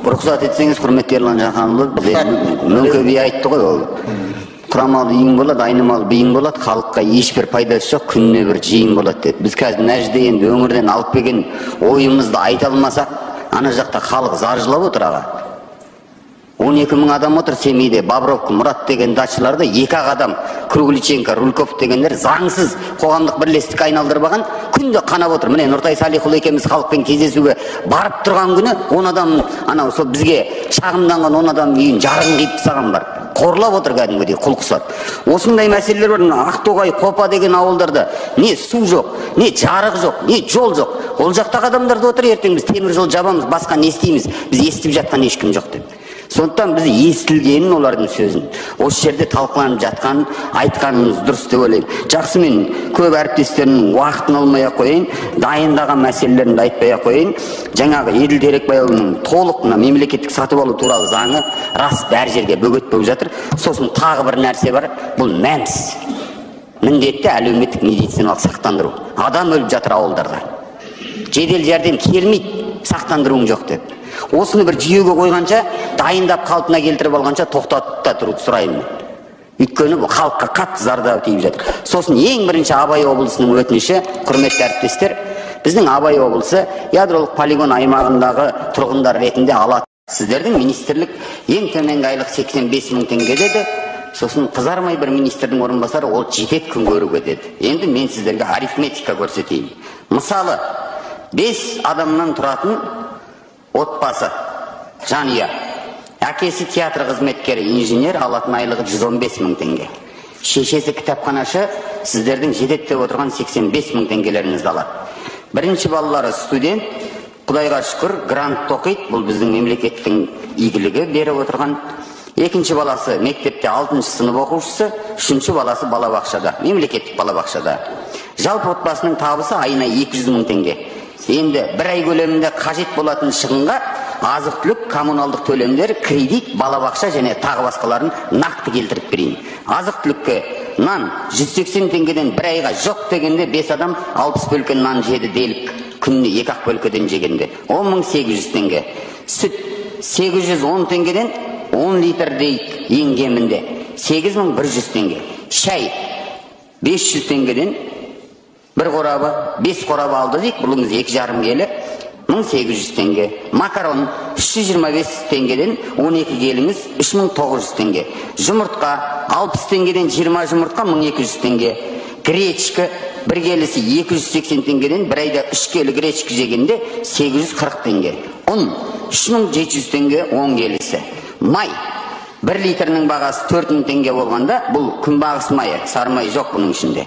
Рұқсат етсеңіз, құрметті Ерлан Жақанұлы, Мөңке би айтты ғой, ол құрамалы үйің болады, айнымалы биің болады, халыққа ешбір пайдасы жоқ, күніне бір жиын болады деді. Біз қазір мына жерде енді өңірден алып келген ойымызды айта алмасақ, ана жақта халық зар жылап отыр аға. 12 мың адам отыр Семейде, Бобровка, Мұрат деген дачаларда 2 адам, Кругличенко, Рульков дегендер заңсыз қоғамдық бірлестік айналдырбаған, күнде қанап отыр. Міне Нұртай Салихұлы екеуміз халықпен кездесуге барып тұрған күні 10 адам, анау сол бізге шағымданған 10 адам үйін жарығын қиып тастаған бар. Қорлап отыр кәдімгідей құл құсап. Осындай мәселелер бар. Ақтоғай, Қопа деген ауылдарда не су жоқ, не жарық жоқ, не жол жоқ. Ол жақтағы адамдар да отыр, ертең біз темір жол жабамыз, басқа не істейміз? Біз естіп жатқан ешкім жоқ деп. Сондықтан біз естілгенін олардың сөзін осы жерде талқыланып жатқан, айтқанымыз дұрыс деп ойлаймын. Жақсы, мен көп әріптестерімнің уақытын алмай қойайын, дайындаған мәселелерімді айтпай қойайын. Жаңағы Еділ Терекбайұлының толық мына мемлекеттік сатып алу туралы заңы рас бәр жерге бөгет болып жатыр. Сосын тағы бір нәрсе бар, бұл мәмс. Міндетті әлеуметтік медициналық сақтандыру. Адам өліп жатыр ауылдарда. Жедел жәрдем келмейді, сақтандыруың жоқ деп. Осыны бір жүйеге қойғанша, дайындап қалпына келтіріп алғанша тоқтатып тұруды сұраймын. Өйткені бұл халыққа қатты зардап тиіп жатыр. Сосын ең бірінші Абай облысының өтініші, құрметті әріптестер, біздің Абай облысы ядролық полигон аймағындағы тұрғындар ретінде алады. Сіздердің министрлік ең төменгі айлық 85 мың теңге деді. Сосын қызармай бір министрдің орынбасары ол жетеді күн көруге деді. Енді мен сіздерге арифметика көрсетейін. Мысалы, 5 адамнан тұратын отбасы, жанұя. Әкесі театр қызметкері, инженер, алатын айлығы 115 мың теңге. Шешесі кітапханашы, сіздердің жетеді деп отырған 85 мың теңгелеріңізді алады. Бірінші балалары студент, Құдайға шүкір, грант оқиды, бұл біздің мемлекеттің игілігі беріп отырған. Екінші баласы мектепте 6-шы сынып оқушысы, үшінші баласы балабақшада, мемлекеттік балабақшада. Жалпы отбасының табысы айына 200 мың теңге. Енді бір ай көлемінде қажет болатын шығынға азық-түлік, коммуналдық төлемдер, кредит, балабақша және тағы басқаларын нақты келтіріп берейін. Азық-түлікке нан 180 теңгеден бір айға жоқ дегенде 5 адам 60 бөлке нан жеді делік. Күніне 2-ақ бөлкеден жегенде 10.800 теңге. Сүт 810 теңгеден 10 литр дейік ең кемінде 8.100 теңге. Шай 500 теңгеден бір қорабы, 5 қорабы алды дейік, бұлыңыз 2,5 келі, 1800 теңге. Макарон 325 теңгеден 12 келіңіз 3900 теңге. Жұмыртқа 60 теңгеден 20 жұмыртқа 1200 теңге. Гречка бір келісі 280 теңгеден бір айда 3 келі гречка жегенде 840 теңге. Ұн 3700 теңге 10 келісі. Май 1 литрінің бағасы 4000 теңге болғанда, бұл күнбағыс майы, сары май жоқ бұның ішінде.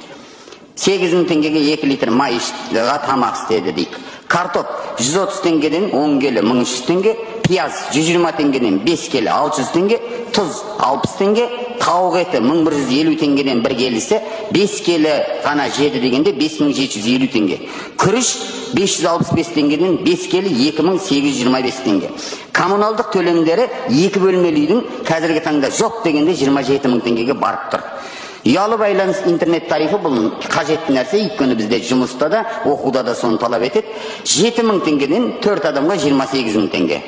8000 теңгеге 2 литр май іштіға тамақ істеді дейік. Картоп 130 теңгеден 10 келі 1300 теңге, пияз 120 теңгеден 5 келі 600 теңге, тұз 60 теңге, тауық еті 1150 теңгеден 1 келісі, 5 келі ғана жеді дегенде 5750 теңге. Күріш 565 теңгеден 5 келі 2825 теңге. Коммуналдық төлемдері 2 бөлмелі үйдің қазіргі таңда жоқ дегенде 27 мың теңгеге барып тұр. Ұялы байланыс интернет тарифі бұл қажетті нәрсе, өйткені бізде жұмыста да, оқуда да соны талап етеді. 7 мың теңгеден 4 адамға 28 мың теңге.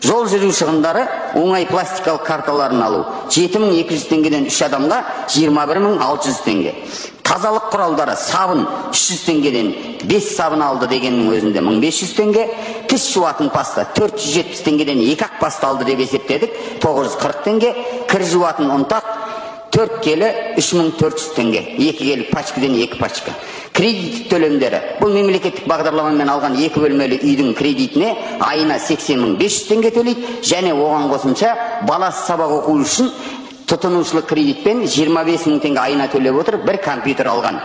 Жол жүру шығындары, оңай пластикалық карталарын алу 7200 теңгеден 3 адамға 21600 теңге. Тазалық құралдары, сабын 300 теңгеден 5 сабын алды дегеннің өзінде 1500 теңге. Тіс жуатын паста 470 теңгеден 2-ақ паста алды деп есептедік, 940 теңге. Кір жуатын ұнтақ 4 келі 3400 теңге. 2 келі пачкіден 2 пачка. Кредит төлемдері. Бұл мемлекеттік бағдарламамен алған 2 бөлмелі үйдің кредитіне айына 80.500 теңге төлейді. Және оған қосымша баласы сабақ оқу үшін тұтынушылық кредитпен 25 мың теңге айына төлеп отыр, бір компьютер алған.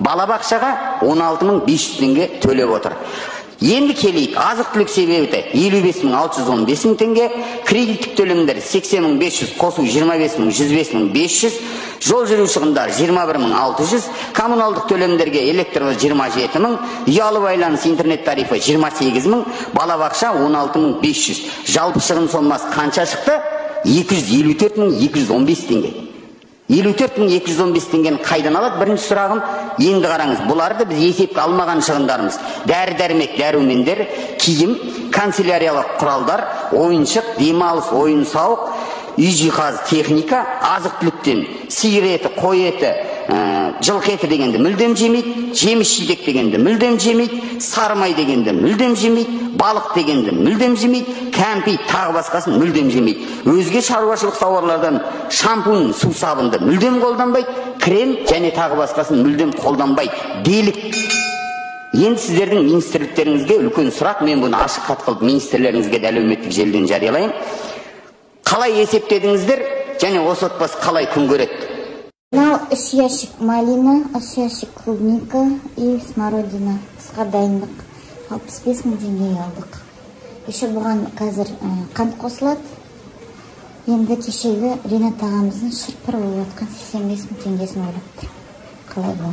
Балабақшаға 16.500 теңге төлеп отыр. Енді келейік, азық-түлік себебі 55.615 теңге, кредиттік төлемдер 80.500, қосу 25.000, 105.500, жол жүру шығындар 21.600, коммуналдық төлемдерге электрлы 27.000, ұялы байланыс интернет тарифі 28.000, балабақша 16.500. Жалпы шығын сомасы қанша шықты? 254.215 теңге. 54.215 теңгені қайдан алады? Бірінші сұрағым, енді қараңыз, бұларды біз есепке алмаған шығындарымыз. Дәрі-дәрмек, дәрумендер, киім, канцеляриялық құралдар, ойыншық, демалыс, ойын-сауық, үй жиһаз, техника, азық-түліктен сиыр еті, қой еті, жылқы еті дегенді мүлдем жемейді, жеміс-жидек дегенді мүлдем жемейді, сарымай дегенді мүлдем жемейді, балық дегенді мүлдем жемейді, кәмпит тағы басқасын мүлдем жемейді. Өзге шаруашылық тауарлардан шампунь, су сабынды мүлдем қолданбайды, крем және тағы басқасын мүлдем қолданбайды. Делік. Енді сіздердің министрліктеріңізге үлкен сұрақ, мен бұны ашық хат қылып министрлеріңізге де әлеуметтік желіден жариялайын. Қалай есептедіңіздер және осы отбасы қалай күн көреді? Мынау 3 ящик малина, 3 ящик клубника и смородина. Қысқа дайындық 65.000 теңге алдық. Еще бұған қазір қант қосылады. Енді кешегі Ринат ағамыздың шырпыр болып отқан 85.000 теңгесін ойлап тұр. Қалай бұл?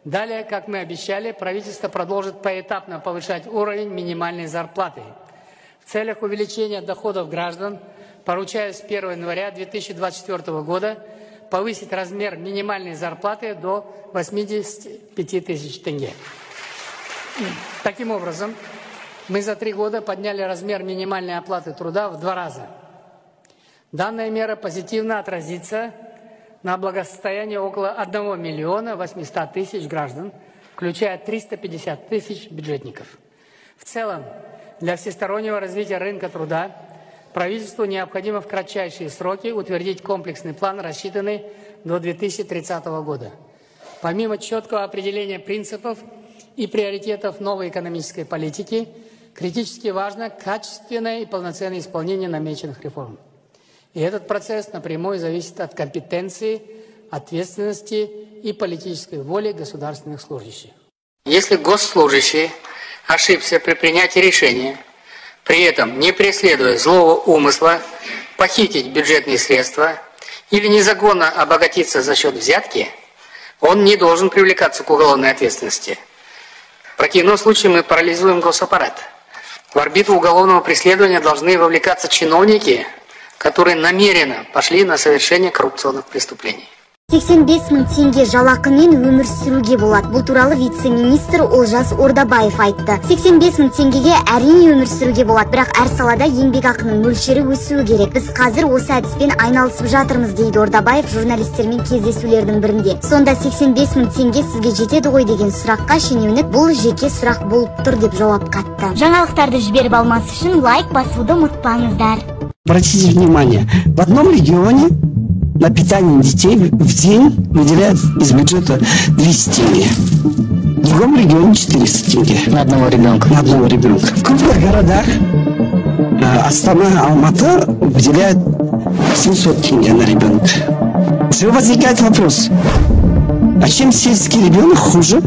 Далее, как мы обещали, правительство продолжит поэтапно повышать уровень минимальной зарплаты. В целях увеличения доходов граждан поручаю с 1 января 2024 года повысить размер минимальной зарплаты до 85 тысяч тенге. Таким образом, мы за 3 года подняли размер минимальной оплаты труда в 2 раза. Данная мера позитивно отразится на благосостоянии около 1 миллиона 800 тысяч граждан, включая 350 тысяч бюджетников. В целом, для всестороннего развития рынка труда правительству необходимо в кратчайшие сроки утвердить комплексный план, рассчитанный до 2030 года. Помимо четкого определения принципов и приоритетов новой экономической политики, критически важно качественное и полноценное исполнение намеченных реформ. И этот процесс напрямую зависит от компетенции, ответственности и политической воли государственных служащих. Если госслужащий ошибся при принятии решения, при этом не преследуя злого умысла, похитить бюджетные средства или незаконно обогатиться за счет взятки, он не должен привлекаться к уголовной ответственности. В противном случае мы парализуем госаппарат. В орбиту уголовного преследования должны вовлекаться чиновники, которые намеренно пошли на совершение коррупционных преступлений. 85.000 теңге жалақымен өмір сүруге болады. Бұл туралы вице-министр Олжас Ордабаев айтты. 85.000 теңгеге әрине өмір сүруге болады, бірақ әр салада еңбекақының мөлшері өсуі керек. Біз қазір осы әдіспен айналысып жатырмыз, дейді Ордабаев журналистермен кездесулердің бірінде. Сонда 85.000 теңге сізге жетеді ғой деген сұраққа шенеунік бұл жеке сұрақ болып тұр деп жауап қатты. Жаңалықтарды жіберіп алмас үшін лайк басуды ұмытпаңыздар. Обратите внимание, в одном регионе на питание детей в день выделяют из бюджета 200 тенге. В другом регионе 400 тенге. На одного ребенка. На одного ребенка. В крупных городах Астана, Алматы выделяют 700 тенге на ребенка. Уже возникает вопрос, а чем сельский ребенок хуже?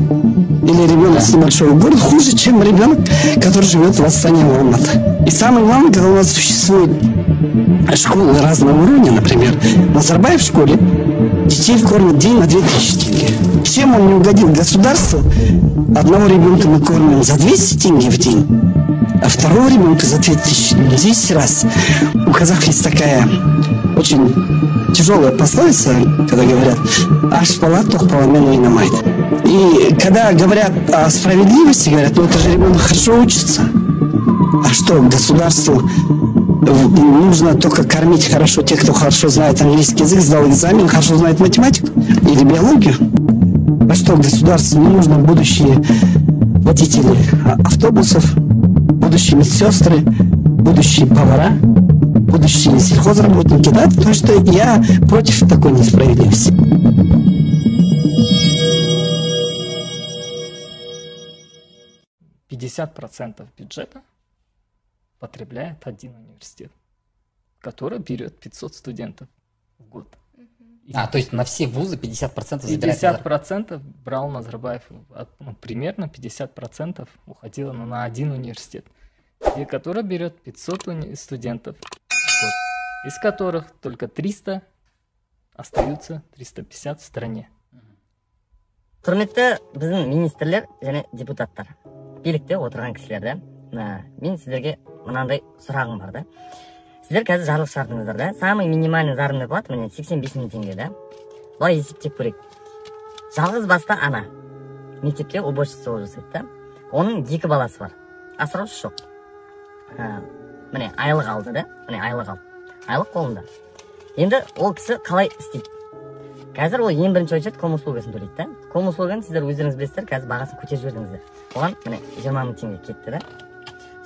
Или ребенок с небольшого города хуже, чем ребенок, который живет в Астане, Алматы? И самое главное, когда у нас существует школы разного уровня, например, в Назарбаев школе детей кормят в день на 2000 тенге. Чем он не угодил государству? Одного ребенка мы кормим за 200 тенге в день, а второго ребенка за 2000, 10 раз. У казахов есть такая очень тяжелая пословица, когда говорят «аш спала, тох поломену и намайт». И когда говорят о справедливости, говорят, ну это же ребенок хорошо учится. А что, государству нужно только кормить хорошо тех, кто хорошо знает английский язык, сдал экзамен, хорошо знает математику или биологию? А что, государству не нужно будущие водители автобусов, будущие медсестры, будущие повара, будущие сельхозработники, да? Потому что я против такой несправедливости. %50 бюджета потребляет один университет, который берет 500 студентов в год. То есть на все вузы 50% забирает? 50% брал Назарбаев, примерно 50% уходило на один университет, который берет 500 студентов в год, из которых только 300 остаются, 350 в стране. Құрметті біздің министрлер және депутаттар, билікте отырған кісілер, мен сіздерге мынандай сұрағым бар. сіздер қазір жарлық шығардыңыздар да. Самый минимальный заработная плата міне 85 мың теңге да. Былай есептеп көрейік. Жалғыз басты ана мектепте уборщица болып жасайды да. Оның 2 баласы бар. Асыраушысы жоқ. Міне айлық алды да. Міне айлық алды. Айлық қолында. Енді ол кісі қалай істейді? Қазір ол ең бірінші очередь комуслугасын төлейді да. Комуслуганы сіздер өздеріңіз білесіздер, қазір бағасын көтеріп жібердіңіздер. Оған міне 20 мың теңге кетті да.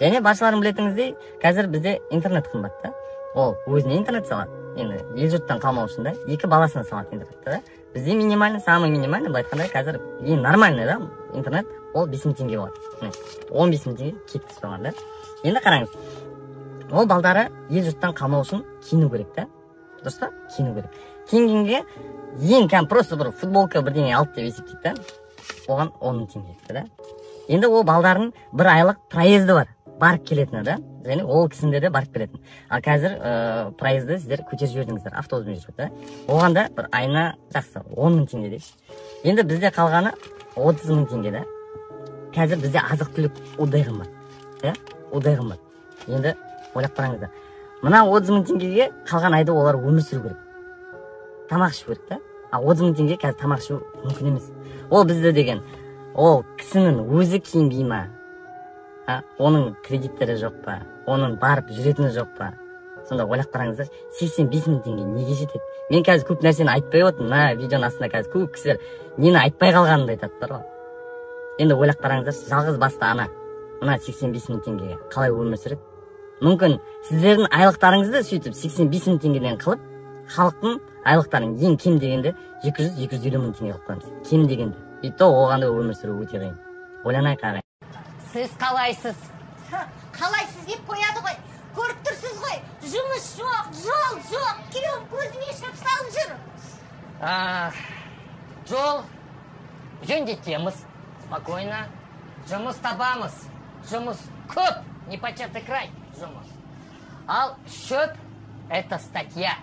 Және баршаларың білетіңіздей, қазір бізде интернет қымбат та. Ол өзіне интернет салады. Енді ел жұрттан қалмау үшін да, 2 баласына салады интернетті да. Бізде минимальный, самый минимальный, былай айтқанда қазір ең нормальный да интернет, ол 5 мың теңге болады. Міне 15 мың теңге кетті соған да. Енді қараңыз. Ол балдары ел жұрттан қалмау үшін киіну керек та. Дұрыс па? Киіну керек. Киінгенге ең просто бір футболка бірдеңе алды деп есептейді да. Оған 10 мың теңге кетті да. Енді ол балдардың бір айлық проезді бар. Барып келетіні да. Және ол кісінде де барып келетін. Ал қазір проезді сіздер көтеріп жібердіңіздер, автобуспен жүреді да. Оған да бір айына жақсы 10 мың теңге дейік. Енді бізде қалғаны 30 мың теңге да. Қазір бізде азық-түлік удай қымбат. Ja? Удай қымбат. Енді ойлап қараңыздар. Мына 30 мың теңгеге қалған айда олар өмір сүру керек. Тамақ ішу керек та. А 30 мың теңге қазір тамақ ішу мүмкін емес. Ол бізде деген, ол кісінің өзі киінбей ма? Оның кредиттері жоқ па? Оның барып жүретіні жоқ па? Сонда ойлап қараңыздар, 85 мың теңге неге жетеді? Мен қазір көп нәрсені айтпай отырмын. Мына видеоның астында қазір көп кісілер нені айтпай қалғанымды айтады ғой. Енді ойлап қараңыздар, жалғыз басты ана мына 85 мың теңгеге қалай өмір сүреді? Мүмкін сіздердің айлықтарыңызды сөйтіп 85 мың теңгеден қылып, халықтың айлықтарын ең кем дегенде 200-250 мың теңге қылып қоямыз. Кем дегенде. И то оған да өмір сүру өте қиын. Ойланайық ағай. Сіз қалайсыз? Қалайсыз деп қояды ғой. Көріп тұрсыз ғой. Жұмыс жоқ, жол жоқ. Күйеуім көзіне шөп салып жүр. Жол жөндетеміз. Спокойно. Жұмыс табамыз. Жұмыс көп. Непочатый край. Жұмыс. Ал шөп – это статья.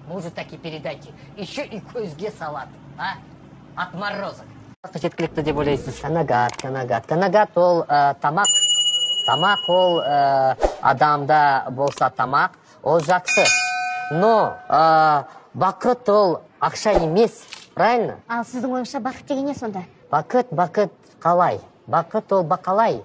Может, так и передайте. Еще и көзге салат. Отморозок. Жеткілікті деп ойлайсыз? Канагат ол тамақ. Тамақ ол адамда болса тамақ, ол жақсы. Но бақыт ол ақша емес, правильно? Ал сіздің ойыңызша бақыт деген не сонда? Бақыт қалай? Бақыт ол бақалай.